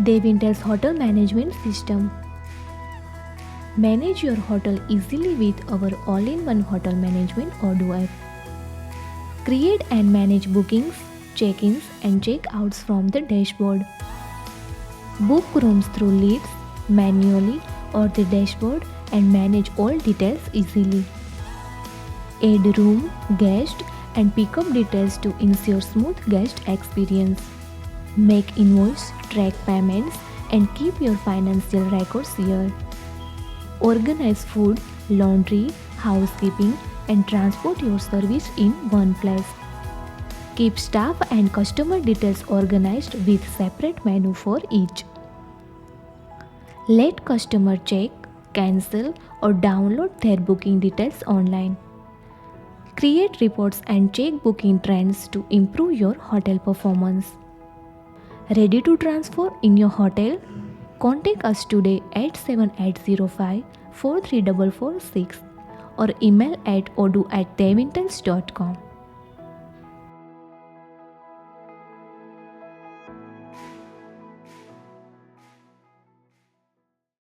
Devintelle's hotel management system. Manage your hotel easily with our all-in-one hotel management Odoo app. Create and manage bookings, check-ins and check-outs from the dashboard. Book rooms through leads, manually or the dashboard and manage all details easily. Add room, guest and pickup details to ensure smooth guest experience. Make invoice, track payments and keep your financial records here. Organize food, laundry, housekeeping and transport your service in one place. Keep staff and customer details organized with separate menu for each. Let customer check, cancel or download their booking details online. Create reports and check booking trends to improve your hotel performance. Ready to transfer in your hotel? Contact us today at 7805 43446 or email at odoo@devintelle.com.